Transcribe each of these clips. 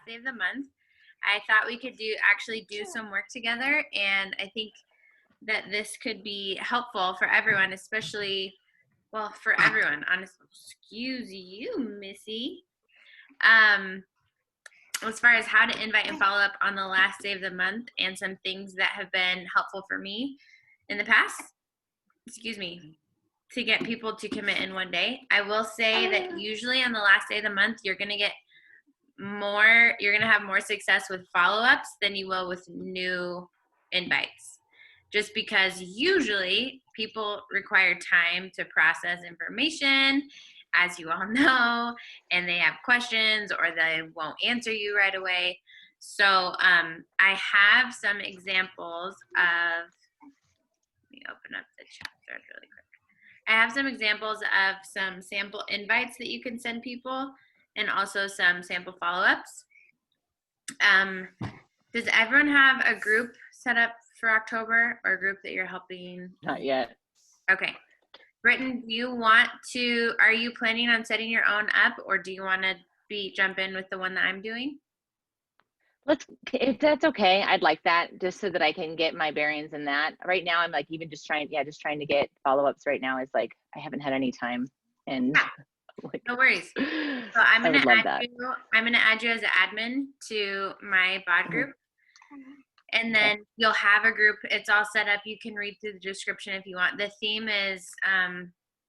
day of the month, I thought we could actually do some work together. And I think that this could be helpful for everyone, especially, well, for everyone, honestly. Excuse you, Missy. As far as how to invite and follow up on the last day of the month and some things that have been helpful for me in the past, to get people to commit in one day. I will say that usually on the last day of the month, you're going to have more success with follow-ups than you will with new invites. Just because usually people require time to process information, as you all know, and they have questions or they won't answer you right away. So I have some examples of, let me open up the chat thread really quick. I have some examples of some sample invites that you can send people and also some sample follow-ups. Does everyone have a group set up for October or a group that you're helping? Not yet. Okay. Britton, are you planning on setting your own up, or do you want to jump in with the one that I'm doing? If that's okay, I'd like that, just so that I can get my bearings in that. Right now, I'm like even just trying to get follow-ups right now. Is like I haven't had any time, and no worries. So I'm gonna add you as an admin to my bod group. And then you'll have a group. It's all set up. You can read through the description if you want. The theme is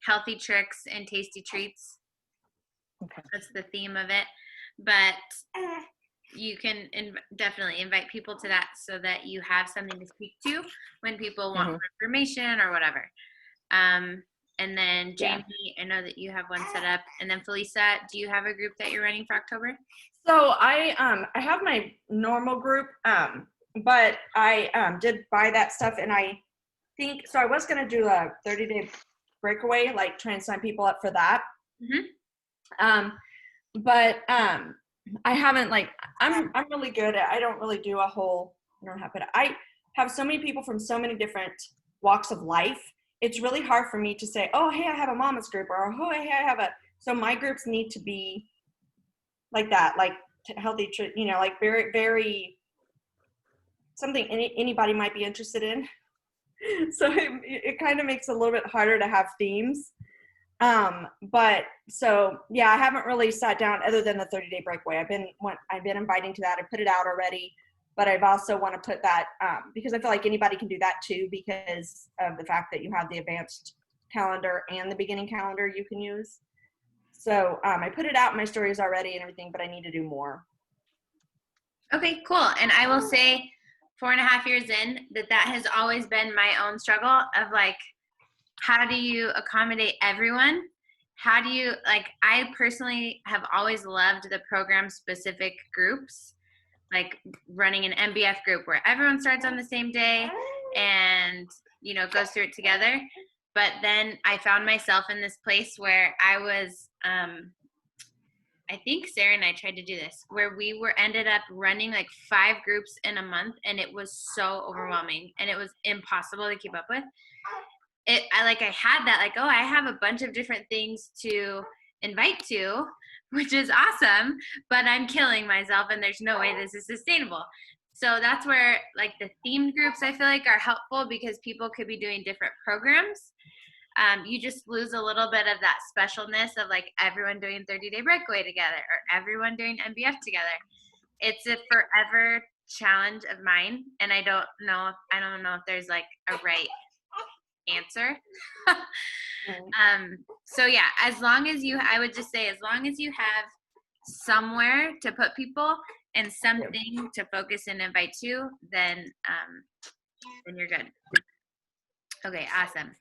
healthy tricks and tasty treats. Okay. That's the theme of it. But you can definitely invite people to that so that you have something to speak to when people want more information or whatever. And then Jamie, I know that you have one set up. And then Felisa, do you have a group that you're running for October? So I have my normal group, but I did buy that stuff, and I think so. I was gonna do a 30-day breakaway, like try and sign people up for that. But I haven't I'm really good at. I don't really do a whole. I have so many people from so many different walks of life. It's really hard for me to say, oh, hey, I have a mama's group, or oh, hey, I have a. So my groups need to be like that, like healthy, like very, very something anybody might be interested in. So it kind of makes it a little bit harder to have themes. But so, yeah, I haven't really sat down other than the 30-day breakaway. I've been inviting to that. I put it out already, but I've also want to put that, because I feel like anybody can do that too, because of the fact that you have the advanced calendar and the beginning calendar you can use. So I put it out in my stories already and everything, but I need to do more. Okay, cool. And I will say 4.5 years in that has always been my own struggle of like, how do you accommodate everyone? How do you, I personally have always loved the program specific groups, like running an MBF group where everyone starts on the same day and, goes through it together. But then I found myself in this place where I was, I think Sarah and I tried to do this, where we ended up running like 5 groups in a month, and it was so overwhelming and it was impossible to keep up with. I had that, oh, I have a bunch of different things to invite to, which is awesome, but I'm killing myself and there's no way this is sustainable. So that's where the themed groups I feel like are helpful, because people could be doing different programs. You just lose a little bit of that specialness of everyone doing 30-day breakaway together or everyone doing MBF together. It's a forever challenge of mine, and I don't know if there's a right answer. So yeah, I would just say as long as you have somewhere to put people and something to focus and invite to, then you're good. Okay, awesome.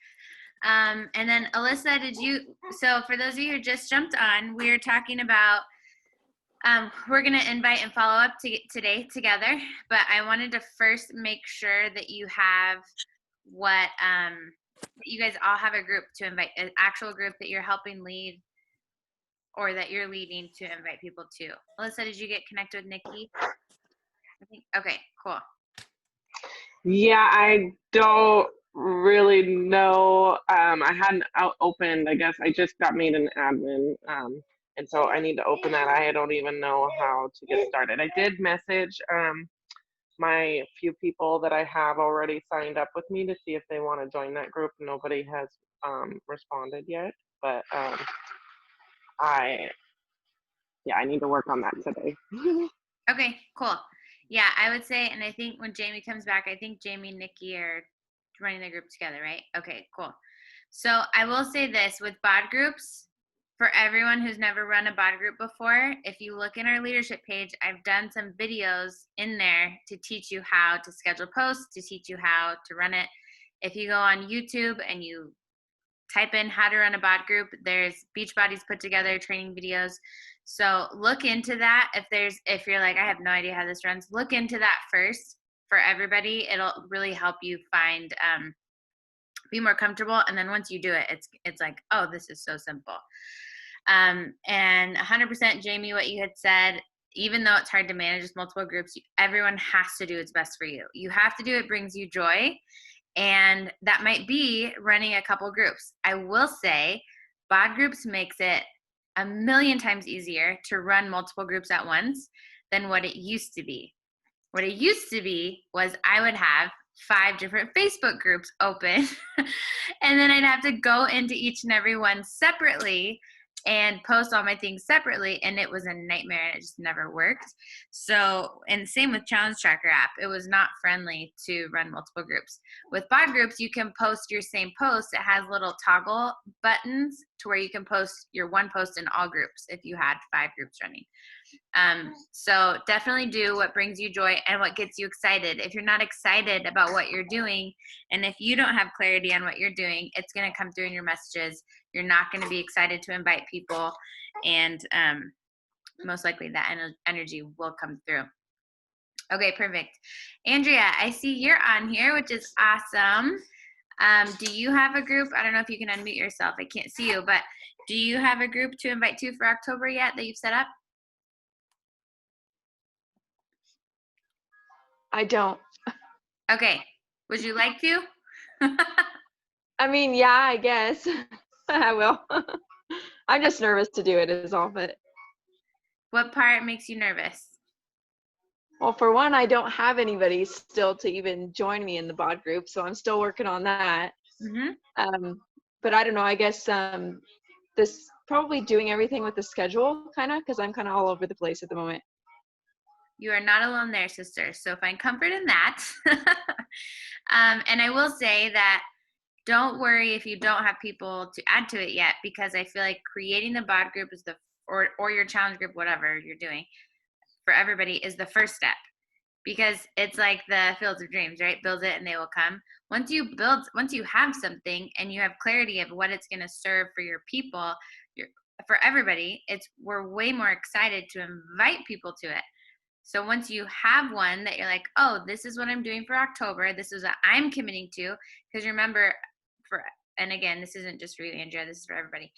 And then Alyssa, so for those of you who just jumped on, we're talking about, we're going to invite and follow up today together, but I wanted to first make sure that you have you guys all have a group to invite, an actual group that you're helping lead or that you're leading to invite people to. Alyssa, did you get connected with Nikki? Okay, cool. Yeah, I don't really know. I hadn't opened, I guess I just got made an admin. And so I need to open that. I don't even know how to get started. I did message my few people that I have already signed up with me to see if they want to join that group. Nobody has responded yet, but I need to work on that today. Okay, cool. Yeah, I would say, and I think when Jamie comes back, I think Jamie and Nikki are running the group together, right? Okay, cool. So I will say this with bod groups, for everyone who's never run a bod group before, if you look in our leadership page, I've done some videos in there to teach you how to schedule posts, to teach you how to run it. If you go on YouTube and you type in how to run a bod group, there's Beachbody's put together training videos. So look into that. If you're like, I have no idea how this runs, look into that first for everybody. It'll really help you find, be more comfortable. And then once you do it, it's like, oh, this is so simple. And 100% Jamie, what you had said, even though it's hard to manage multiple groups, everyone has to do what's best for you. You have to do what brings you joy. And that might be running a couple groups. I will say bod groups makes it a million times easier to run multiple groups at once than what it used to be. What it used to be was I would have 5 different Facebook groups open and then I'd have to go into each and every one separately and post all my things separately, and it was a nightmare and it just never worked. So, and same with Challenge Tracker app, it was not friendly to run multiple groups. With bod groups, you can post your same post. It has little toggle buttons to where you can post your one post in all groups if you had 5 groups running. So definitely do what brings you joy and what gets you excited. If you're not excited about what you're doing, and if you don't have clarity on what you're doing, it's going to come through in your messages. You're not going to be excited to invite people, and most likely that energy will come through. Okay, perfect. Andrea, I see you're on here, which is awesome. Do you have a group? I don't know if you can unmute yourself. I can't see you, but do you have a group to invite to for October yet that you've set up? I don't. Okay. Would you like to? I mean, yeah, I guess I will. I'm just nervous to do it is all, but What part makes you nervous? well, for one, I don't have anybody still to even join me in the bod group, so I'm still working on that. But I don't know, I guess this probably doing everything with the schedule kind of, because I'm kind of all over the place at the moment. You are not alone there, sister. So find comfort in that. And I will say that don't worry if you don't have people to add to it yet, because I feel like creating the bod group is or your challenge group, whatever you're doing for everybody, is the first step, because it's like the fields of dreams, right? Build it and they will come. Once you have something and you have clarity of what it's going to serve for your people, for everybody, we're way more excited to invite people to it. So once you have one that you're like, oh, this is what I'm doing for October, this is what I'm committing to, because remember, and again, this isn't just for you, Andrea, this is for everybody.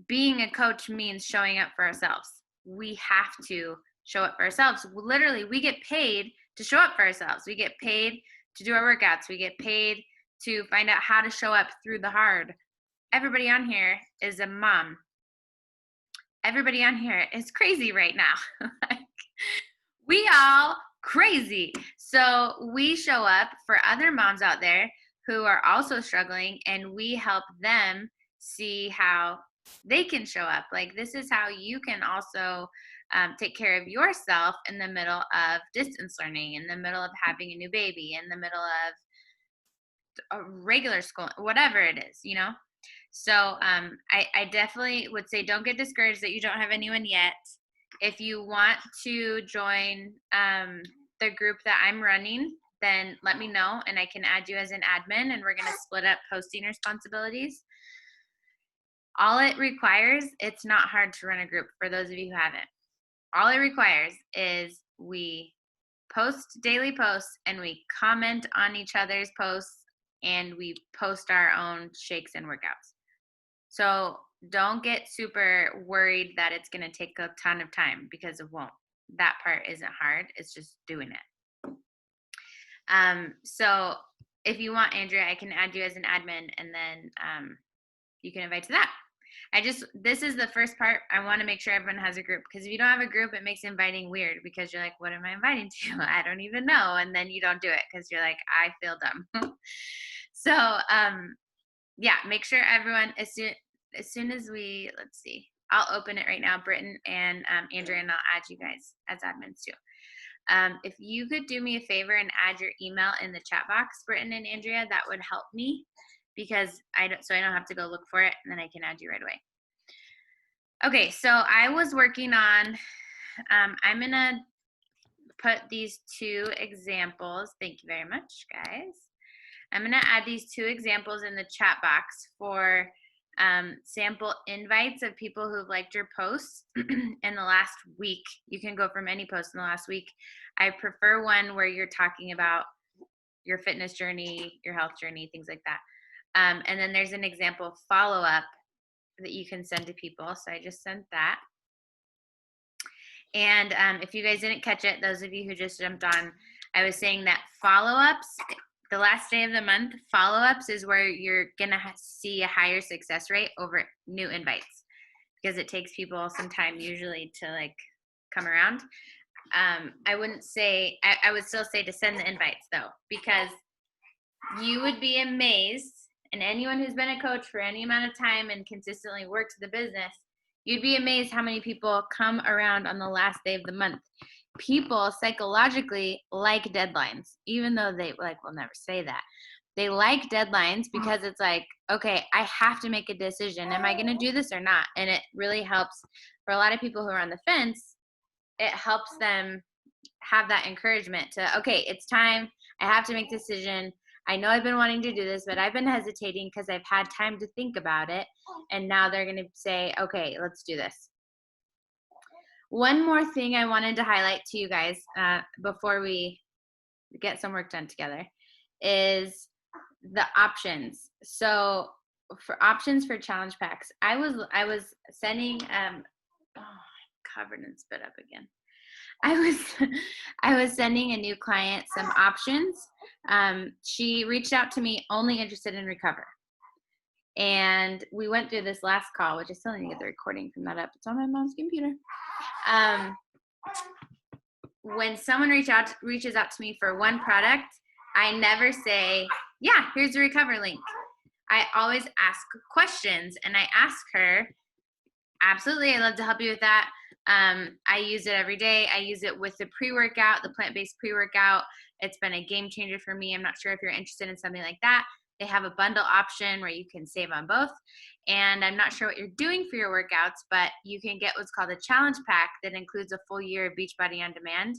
Being a coach means showing up for ourselves. We have to show up for ourselves. Literally, we get paid to show up for ourselves. We get paid to do our workouts. We get paid to find out how to show up through the hard. Everybody on here is a mom. Everybody on here is crazy right now. We all crazy. So we show up for other moms out there who are also struggling, and we help them see how they can show up. Like, this is how you can also take care of yourself in the middle of distance learning, in the middle of having a new baby, in the middle of a regular school, whatever it is, you know? So I definitely would say don't get discouraged that you don't have anyone yet. If you want to join the group that I'm running, then let me know and I can add you as an admin, and we're going to split up posting responsibilities. All it requires, it's not hard to run a group for those of you who haven't. All it requires is we post daily posts and we comment on each other's posts and we post our own shakes and workouts. So don't get super worried that it's going to take a ton of time, because it won't. That part isn't hard. It's just doing it. So if you want, Andrea, I can add you as an admin, and then you can invite to that. this is the first part. I want to make sure everyone has a group, because if you don't have a group, it makes inviting weird, because you're like, what am I inviting to? I don't even know. And then you don't do it because you're like, I feel dumb. So, yeah, make sure everyone, as soon as we, let's see, I'll open it right now, Britton and Andrea, and I'll add you guys as admins too. If you could do me a favor and add your email in the chat box, Britton and Andrea, that would help me, because I don't have to go look for it, and then I can add you right away. Okay, so I was working on, I'm gonna put these 2 examples. Thank you very much, guys. I'm gonna add these 2 examples in the chat box for sample invites of people who've liked your posts in the last week. You can go from any post in the last week. I prefer one where you're talking about your fitness journey, your health journey, things like that. And then there's an example follow-up that you can send to people. So I just sent that. And if you guys didn't catch it, those of you who just jumped on, I was saying that follow-ups, the last day of the month, follow-ups is where you're gonna see a higher success rate over new invites, because it takes people some time usually to like come around. I wouldn't say, I would still say to send the invites though, because you would be amazed, and anyone who's been a coach for any amount of time and consistently works the business, you'd be amazed how many people come around on the last day of the month. People psychologically like deadlines, even though they like will never say that. They like deadlines because it's like, okay, I have to make a decision. Am I going to do this or not? And it really helps for a lot of people who are on the fence. It helps them have that encouragement to, okay, it's time. I have to make a decision. I know I've been wanting to do this, but I've been hesitating because I've had time to think about it. And now they're going to say, okay, let's do this. One more thing I wanted to highlight to you guys before we get some work done together is the options. So for options for challenge packs, I was sending, covered and spit up again. I was sending a new client some options. She reached out to me only interested in recover. And we went through this last call, which I still need to get the recording from that up. It's on my mom's computer. When someone reaches out to me for one product, I never say, yeah, here's the recover link. I always ask questions, and I ask her, absolutely, I'd love to help you with that. I use it every day. I use it with the pre-workout, the plant-based pre-workout. It's been a game changer for me. I'm not sure if you're interested in something like that. They have a bundle option where you can save on both. And I'm not sure what you're doing for your workouts, but you can get what's called a challenge pack that includes a full year of Beachbody On Demand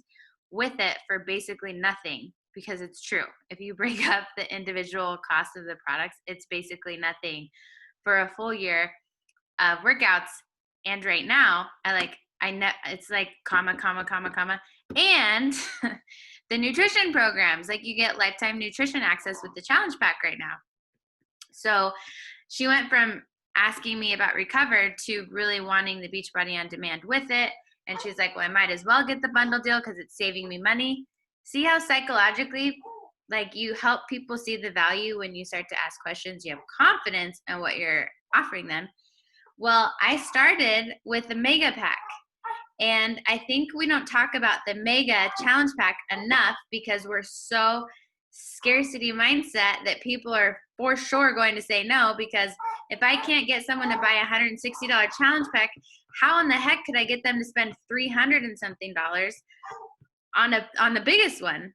with it for basically nothing, because it's true. If you break up the individual cost of the products, it's basically nothing for a full year of workouts. And right now, it's like comma. And the nutrition programs, like you get lifetime nutrition access with the challenge pack right now. So she went from asking me about recover to really wanting the Beachbody On Demand with it. And she's like, well, I might as well get the bundle deal because it's saving me money. See how psychologically, like, you help people see the value when you start to ask questions, you have confidence in what you're offering them. Well, I started with the mega pack. And I think we don't talk about the mega challenge pack enough because we're so scarcity mindset that people are for sure going to say no, because if I can't get someone to buy a $160 challenge pack, how in the heck could I get them to spend $300 and something on the biggest one?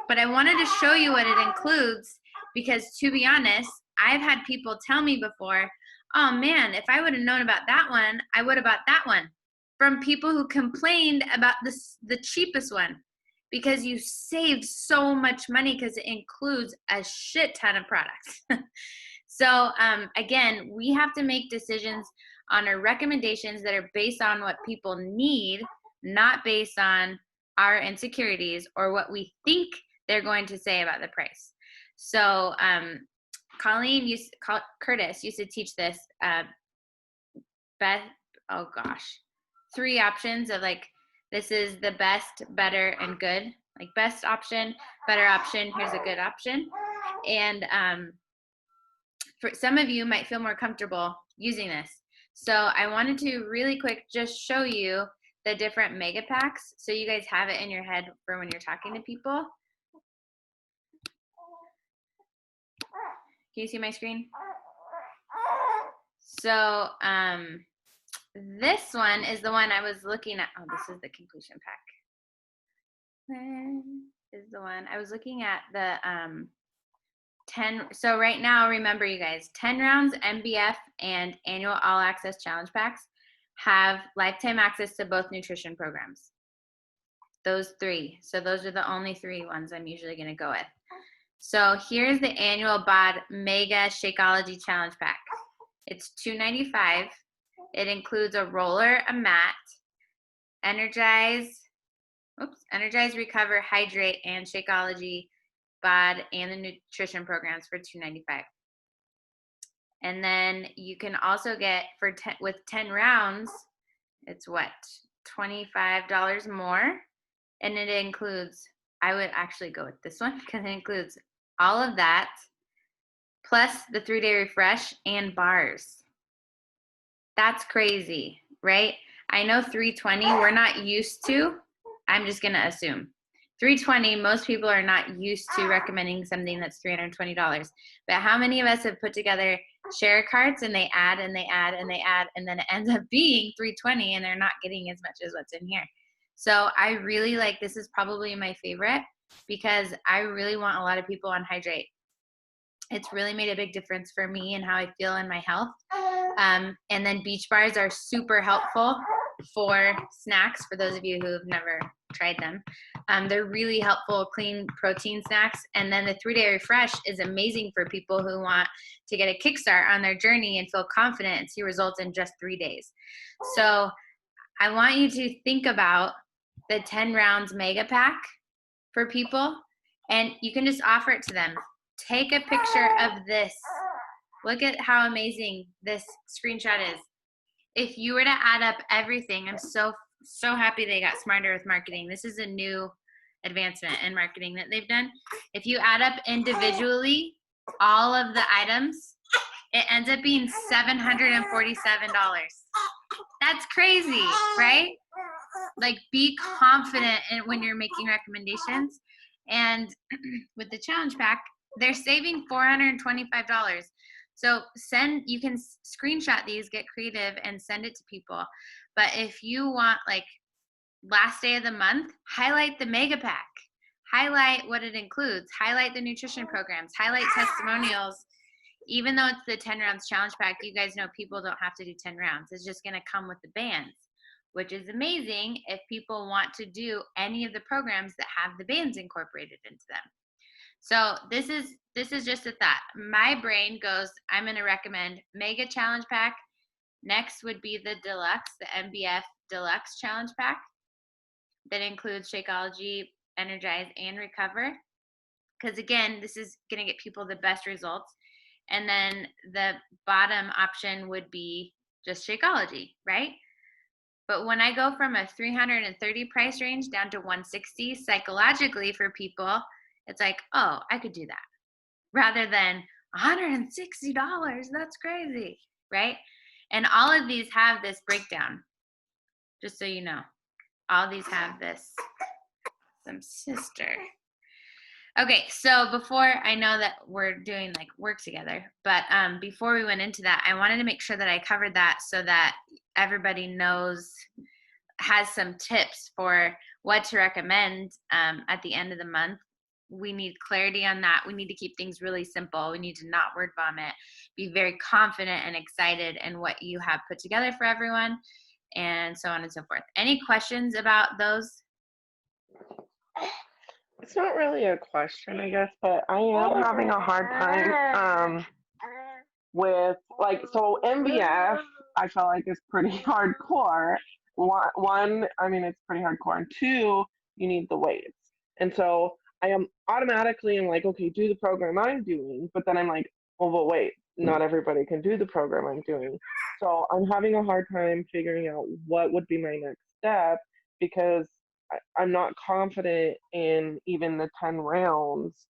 But I wanted to show you what it includes, because to be honest, I've had people tell me before, oh man, if I would have known about that one, I would have bought that one. From people who complained about the cheapest one, because you saved so much money because it includes a shit ton of products. So again, we have to make decisions on our recommendations that are based on what people need, not based on our insecurities or what we think they're going to say about the price. So Curtis used to teach this, oh gosh, 3 options of like, this is the best, better, and good. Like best option, better option, here's a good option. And for some of you might feel more comfortable using this. So I wanted to really quick just show you the different mega packs so you guys have it in your head for when you're talking to people. Can you see my screen? So this one is the one I was looking at. Oh, this is the completion pack. Where is the one? I was looking at the 10. So right now, remember you guys, 10 rounds MBF and annual all access challenge packs have lifetime access to both nutrition programs. Those 3. So those are the only 3 ones I'm usually going to go with. So here's the annual BOD Mega Shakeology Challenge Pack. It's $2.95. It includes a roller, a mat, Energize, Recover, Hydrate, and Shakeology, BOD, and the nutrition programs for $2.95. And then you can also get with 10 rounds, it's what, $25 more, and it includes. I would actually go with this one because it includes all of that, plus the 3-day refresh and bars. That's crazy, right? I know 320 we're not used to. I'm just going to assume. 320, most people are not used to recommending something that's $320. But how many of us have put together share carts and they add and they add and they add, and then it ends up being 320 and they're not getting as much as what's in here. So I really like, this is probably my favorite because I really want a lot of people on Hydrate. It's really made a big difference for me and how I feel in my health. And then beach bars are super helpful for snacks, for those of you who've never tried them. They're really helpful, clean protein snacks. And then the 3-day refresh is amazing for people who want to get a kickstart on their journey and feel confident and see results in just 3 days. So I want you to think about the 10 rounds mega pack for people, and you can just offer it to them. Take a picture of this. Look at how amazing this screenshot is. If you were to add up everything, I'm so happy they got smarter with marketing. This is a new advancement in marketing that they've done. If you add up individually all of the items, it ends up being $747. That's crazy, right? Like, be confident when you're making recommendations. And with the challenge pack, they're saving $425. So you can screenshot these, get creative, and send it to people. But if you want, like, last day of the month, highlight the mega pack. Highlight what it includes. Highlight the nutrition programs. Highlight testimonials. Even though it's the 10 rounds challenge pack, you guys know people don't have to do 10 rounds. It's just going to come with the bands, which is amazing if people want to do any of the programs that have the bands incorporated into them. So this is just a thought. My brain goes, I'm going to recommend Mega Challenge Pack. Next would be the Deluxe, the MBF Deluxe Challenge Pack that includes Shakeology, Energize, and Recover. Because again, this is going to get people the best results. And then the bottom option would be just Shakeology, right? But when I go from a $330 price range down to $160, psychologically for people, it's like, oh, I could do that. Rather than $160, that's crazy, right? And all of these have this breakdown, just so you know. All these have this. Some sister. Okay, so before, I know that we're doing like work together, but before we went into that, I wanted to make sure that I covered that so that everybody knows, has some tips for what to recommend at the end of the month. We need clarity on that. We need to keep things really simple. We need to not word vomit, be very confident and excited in what you have put together for everyone, and so on and so forth. Any questions about those? It's not really a question, I guess, but I am having a hard time with, like, so MBF, I feel like is pretty hardcore. One, I mean, it's pretty hardcore. And 2, you need the weights. And so I am automatically like, okay, do the program I'm doing. But then I'm like, oh, but wait, not everybody can do the program I'm doing. So I'm having a hard time figuring out what would be my next step, because I'm not confident in even the 10 rounds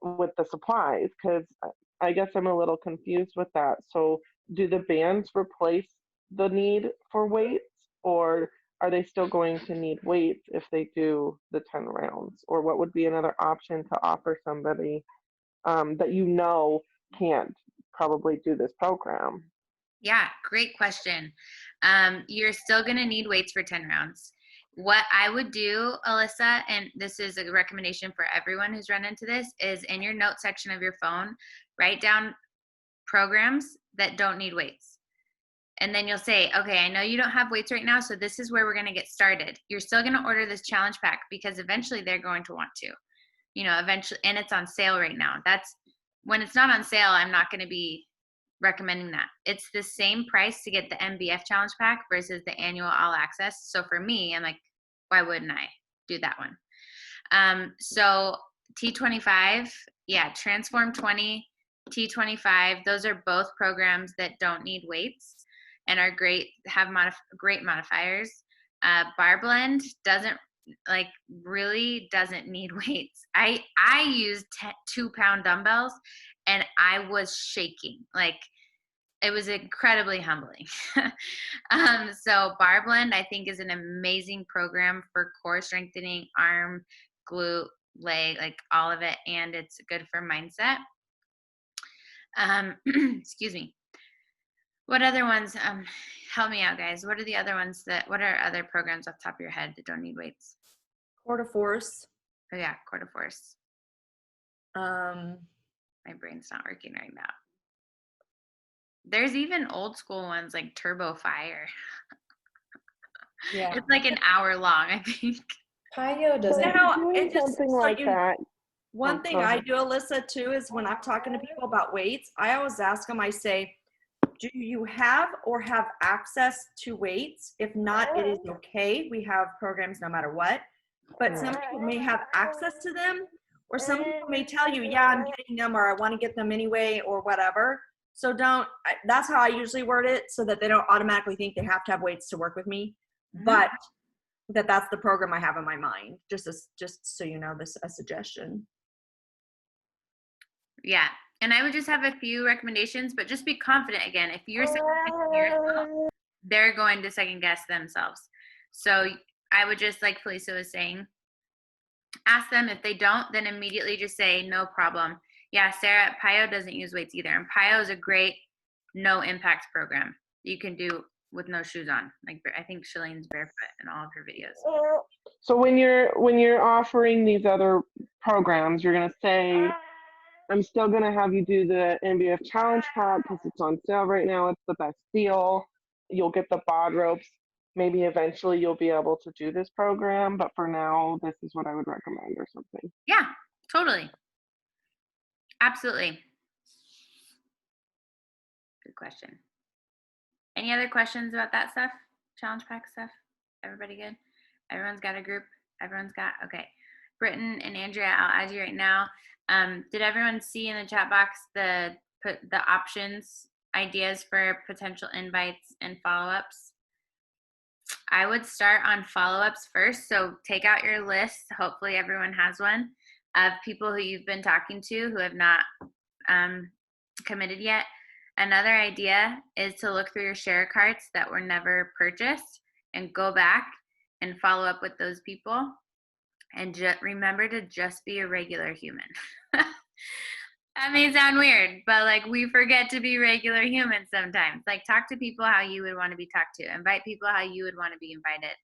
with the supplies, because I guess I'm a little confused with that. So do the bands replace the need for weights, or are they still going to need weights if they do the 10 rounds? Or what would be another option to offer somebody that can't probably do this program? Yeah, great question. You're still going to need weights for 10 rounds. What I would do, Alyssa, and this is a recommendation for everyone who's run into this, is in your note section of your phone, write down programs that don't need weights. And then you'll say, okay, I know you don't have weights right now, so this is where we're going to get started. You're still going to order this challenge pack because eventually they're going to want to, eventually, and it's on sale right now. That's when it's not on sale, I'm not going to be recommending that. It's the same price to get the MBF challenge pack versus the annual all access. So for me, I'm like, why wouldn't I do that one? So T25, yeah, Transform 20, T25, those are both programs that don't need weights and are great, have great modifiers. Bar Blend really doesn't need weights. I used 2-pound dumbbells and I was shaking. It was incredibly humbling. So Bar Blend, I think, is an amazing program for core strengthening, arm, glute, leg, all of it, and it's good for mindset. Excuse me. What other ones? Help me out, guys. What are the other ones what are other programs off the top of your head that don't need weights? Core to Force. Oh yeah, Core to Force. My brain's not working right now. There's even old school ones like Turbo Fire. Yeah. It's like an hour long, I think. Pio doesn't. Something like that. One thing I do, Alyssa, too, is when I'm talking to people about weights, I always ask them, I say, do you have or have access to weights? If not, it is okay. We have programs no matter what. But some people may have access to them, or some people may tell you, yeah, I'm getting them, or I want to get them anyway, or whatever. So that's how I usually word it, so that they don't automatically think they have to have weights to work with me. Mm-hmm. But that's the program I have in my mind, just so you know, this a suggestion. Yeah. And I would just have a few recommendations, but just be confident again. If you're second guessing yourself, they're going to second guess themselves. So I would just, like Felicia was saying, ask them. If they don't, then immediately just say, no problem. Yeah, Sarah, Pio doesn't use weights either. And Pio is a great no impact program you can do with no shoes on. I think Shalene's barefoot in all of her videos. So when you're offering these other programs, you're going to say, I'm still going to have you do the MBF challenge pack because it's on sale right now. It's the best deal. You'll get the bod ropes. Maybe eventually you'll be able to do this program, but for now, this is what I would recommend or something. Yeah, totally. Absolutely. Good question. Any other questions about that stuff? Challenge pack stuff? Everybody good? Everyone's got a group? Everyone's got, okay. Britton and Andrea, I'll add you right now. Did everyone see in the chat box the options, ideas for potential invites and follow-ups? I would start on follow-ups first. So take out your list. Hopefully everyone has one of people who you've been talking to who have not committed yet. Another idea is to look through your share carts that were never purchased and go back and follow up with those people. And remember to just be a regular human. That may sound weird, but we forget to be regular humans sometimes. Talk to people how you would want to be talked to. Invite people how you would want to be invited.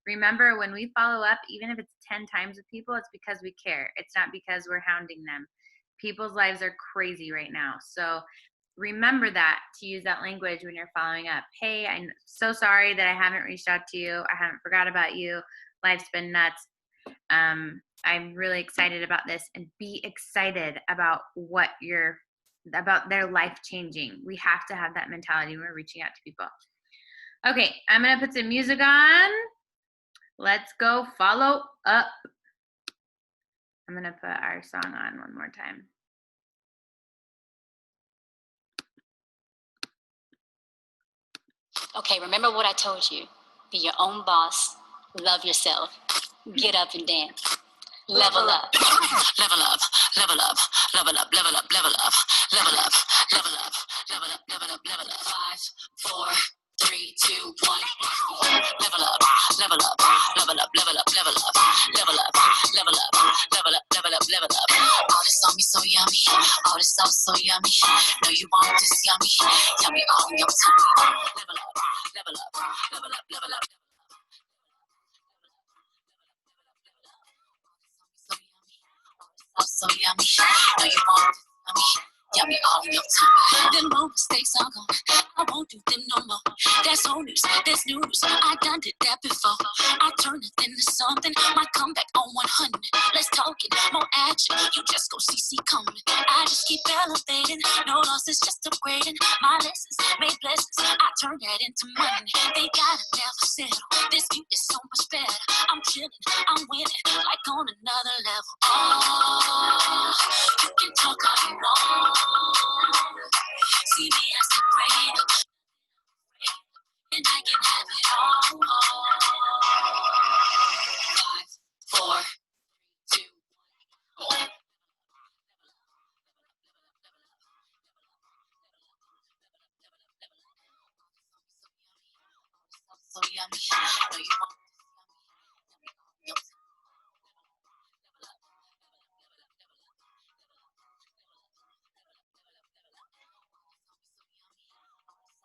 Remember, when we follow up, even if it's 10 times with people, it's because we care. It's not because we're hounding them. People's lives are crazy right now. So remember that, to use that language when you're following up. Hey, I'm so sorry that I haven't reached out to you. I haven't forgot about you. Life's been nuts. I'm really excited about this, and be excited about about their life changing. We have to have that mentality when we're reaching out to people. Okay, I'm going to put some music on. Let's go follow up. I'm going to put our song on one more time. Okay, remember what I told you. Be your own boss. Love yourself. Get up and dance. Level up. Level up. Level up. Level up. Level up. Level up. Level up. Level up. Level up. Level up. Level up. 5, 4, 3, 2, 1. Level up. Level up. Level up. Level up. Level up. Level up. Level up. Level up. Level up. Level up. All this on me so yummy. All this sauce so yummy. Know you want this yummy. Yummy all in your tummy. Level up. Level up. Level up. Level up. So yummy, know you want yummy all in your tongue. Then more mistakes are gone. I won't do them no more. There's no news, there's news. I done did that before. I turn it into something. My comeback on 100. Let's talk it, more action. You just go see coming. I just keep elevating. No loss is just upgrading. My lessons made blessings. I turn that into money. They gotta never settle. This view is so much better. I'm chilling, I'm winning, like on another level. Oh, you can talk all you want. See me as the rain, and I can have it all. 5, 4, 2, 1. So yummy, know you want this yummy.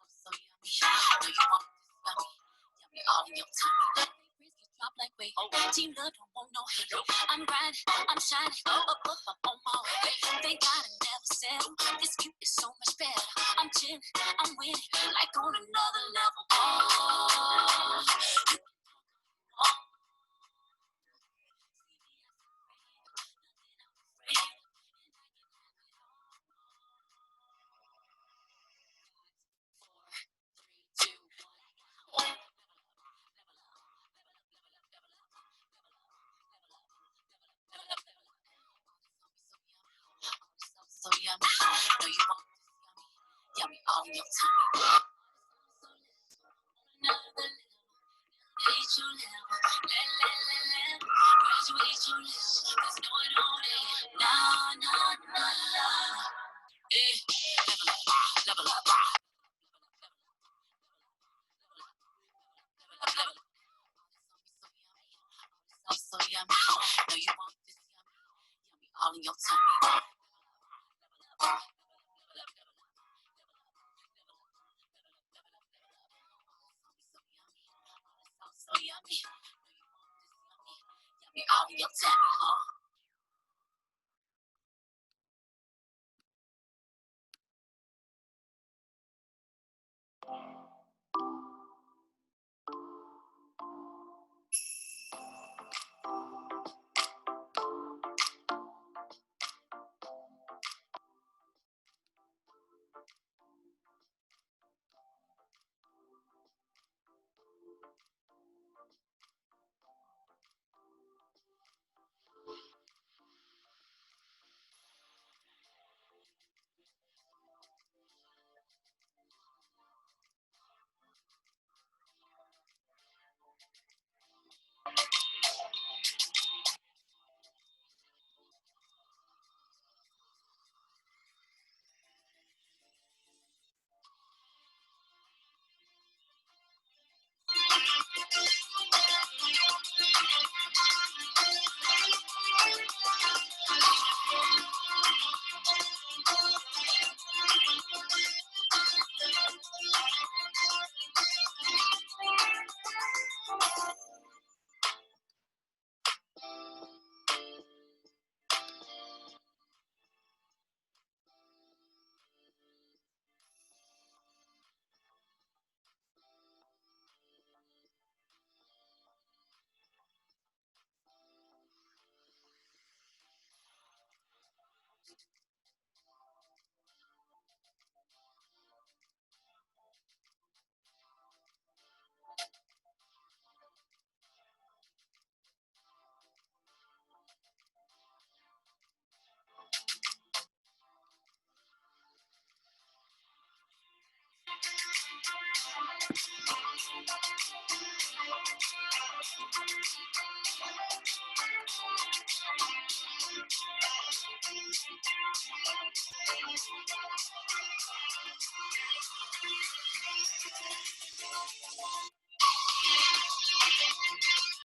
So yummy, know you want this yummy all in your tongue. Drop like weight. Team love don't want no hate. I'm grinding, I'm shining, up on my way. They gotta never settle. This view is so much better. I'm chilling, I'm winning, like on another level. Oh, so yummy, know you want this yummy all in your tongue. Another level, hate your level, graduate your level. There's no one on it. No. Level up. So yummy, know you want this yummy all in your tummy. So yummy, yummy all in your tummy.